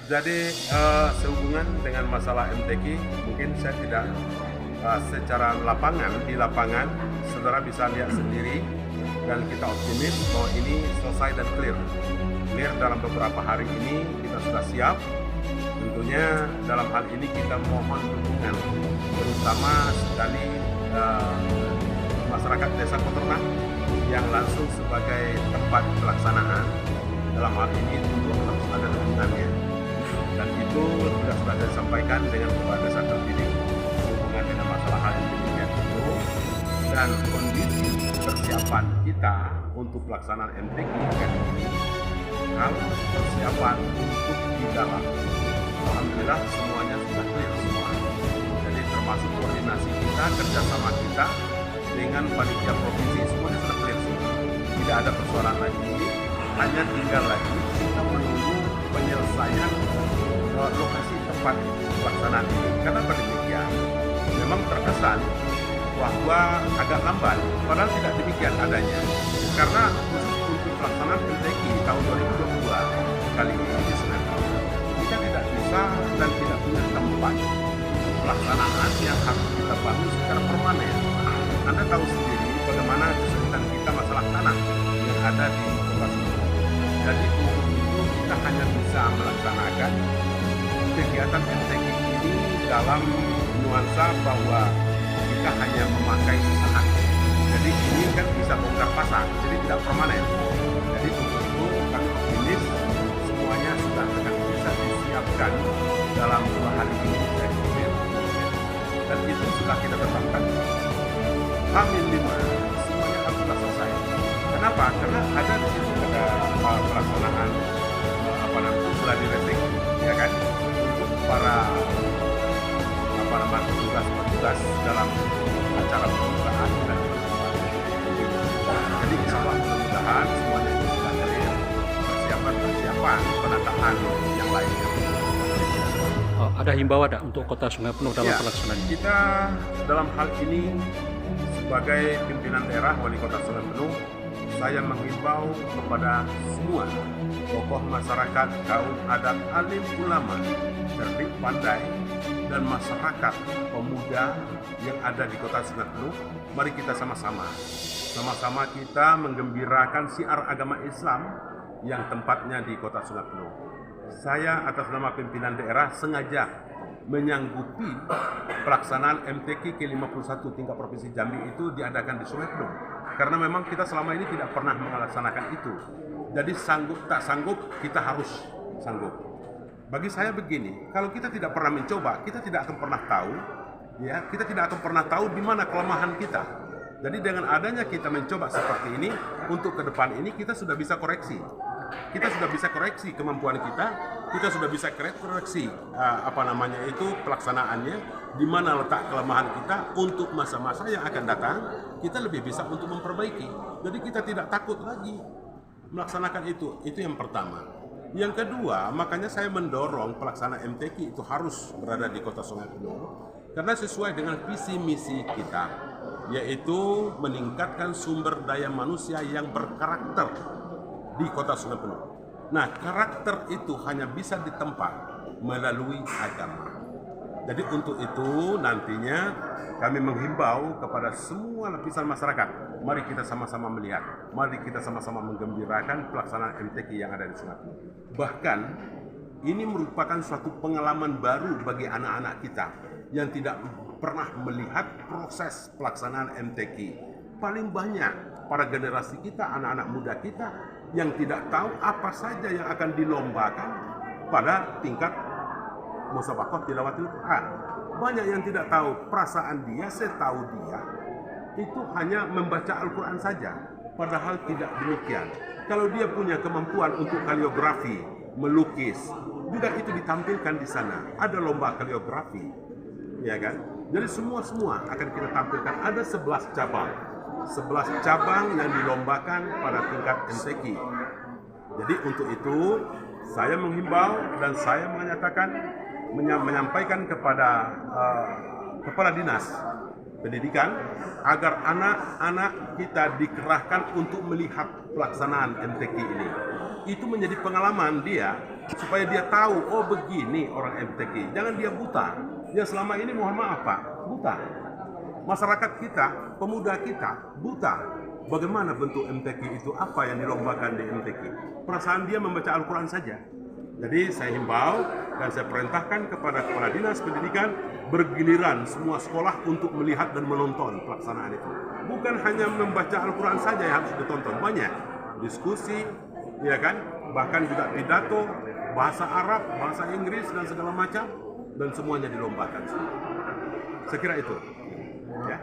Jadi sehubungan dengan masalah MTQ, mungkin saya tidak secara di lapangan, saudara bisa lihat sendiri dan kita optimis bahwa ini selesai dan clear. Clear dalam beberapa hari ini kita sudah siap. Tentunya dalam hal ini kita mohon dukungan, terutama sekali masyarakat Desa Kotornak yang langsung sebagai tempat pelaksanaan. Dalam hal ini tentu harus ada dukungannya. Dan itu sudah saya sampaikan dengan kepala desa terpilih hubungan dengan masalah hal yang demikian itu, dan kondisi persiapan kita untuk pelaksanaan MTQ kali ini, kalau persiapan untuk di dalam, alhamdulillah semuanya sudah clear semua. Jadi termasuk koordinasi kita, kerjasama kita dengan panitia provinsi semuanya sudah clear semua. Tidak ada persoalan lagi, hanya tinggal lagi kita menunggu penyelesaian lokasi tempat pelaksanaan ini. Karena demikian, memang terkesan bahwa agak lambat, padahal tidak demikian adanya. Karena khusus untuk pelaksanaan MTQ tahun 2022 kali ini di Semeru, kita tidak bisa dan tidak punya tempat pelaksanaan yang harus kita bangun secara permanen. Anda tahu sendiri bagaimana kesulitan kita masalah tanah yang ada di kota Semeru. Jadi untuk itu kita hanya bisa melaksanakan kegiatan MTQ ini dalam nuansa bahwa kita hanya memakai sesaat. Jadi ini kan bisa bongkar pasang, jadi tidak permanen. Jadi untuk itu kami optimis semuanya sudah akan bisa disiapkan dalam 2 hari ini. Dan itu sudah kita tetapkan. H-5 semuanya harus sudah selesai. Kenapa? Karena ada di situ ada pelaksanaan gladi resik, ya kan? Para petugas dalam acara pembukaan dan jadi insya Allah mudah-mudahan semuanya sudah clear, persiapan penataan yang lainnya. Ada himbauan untuk Kota Sungai Penuh dalam pelaksanaan? Kita dalam hal ini sebagai pimpinan daerah Wali Kota Sungai Penuh, saya menghimbau kepada semua tokoh masyarakat, kaum adat, alim ulama, cerdik pandai, dan masyarakat pemuda yang ada di Kota Sungai Penuh. Mari kita sama-sama kita menggembirakan syiar agama Islam yang tempatnya di Kota Sungai Penuh. Saya atas nama pimpinan daerah sengaja menyanggupi pelaksanaan MTQ ke-51 tingkat Provinsi Jambi itu diadakan di Sungai Penuh. Karena memang kita selama ini tidak pernah melaksanakan itu. Jadi sanggup tak sanggup, kita harus sanggup. Bagi saya begini, kalau kita tidak pernah mencoba, kita tidak akan pernah tahu, ya, kita tidak akan pernah tahu di mana kelemahan kita. Jadi dengan adanya kita mencoba seperti ini, untuk ke depan ini kita sudah bisa koreksi. Kita sudah bisa koreksi kemampuan kita sudah bisa koreksi pelaksanaannya, di mana letak kelemahan kita untuk masa-masa yang akan datang, kita lebih bisa untuk memperbaiki. Jadi kita tidak takut lagi melaksanakan itu yang pertama. Yang kedua, makanya saya mendorong pelaksanaan MTQ itu harus berada di Kota Sungai Penuh, karena sesuai dengan visi misi kita, yaitu meningkatkan sumber daya manusia yang berkarakter di Kota Sungai Penuh. Nah, karakter itu hanya bisa ditempa melalui agama. Jadi untuk itu nantinya kami menghimbau kepada semua lapisan masyarakat, mari kita sama-sama melihat, mari kita sama-sama menggembirakan pelaksanaan MTQ yang ada di Sungai Penuh. Bahkan ini merupakan suatu pengalaman baru bagi anak-anak kita yang tidak pernah melihat proses pelaksanaan MTQ. Paling banyak para generasi kita, anak-anak muda kita yang tidak tahu apa saja yang akan dilombakan pada tingkat musabaqah tilawatil Quran. Banyak yang tidak tahu, perasaan dia, setahu dia itu hanya membaca Al-Quran saja, padahal tidak demikian. Kalau dia punya kemampuan untuk kaliografi, melukis, juga itu ditampilkan di sana. Ada lomba kaliografi, ya kan? Jadi semua akan kita tampilkan. Ada 11 cabang yang dilombakan pada tingkat MTQ. Jadi untuk itu saya menghimbau dan saya menyampaikan kepada kepala dinas pendidikan agar anak-anak kita dikerahkan untuk melihat pelaksanaan MTQ ini. Itu menjadi pengalaman dia supaya dia tahu, oh begini orang MTQ. Jangan dia buta. Dia selama ini mohon maaf Pak, buta. Masyarakat kita, pemuda kita, buta. Bagaimana bentuk MTQ itu, apa yang dilombakan di MTQ? Perasaan dia membaca Al-Quran saja. Jadi saya himbau dan saya perintahkan kepada Kepala Dinas Pendidikan bergiliran semua sekolah untuk melihat dan menonton pelaksanaan itu. Bukan hanya membaca Al-Quran saja yang harus ditonton, banyak diskusi, ya kan, bahkan juga pidato, bahasa Arab, bahasa Inggris dan segala macam, dan semuanya dilombakan. Saya kira itu. Ya.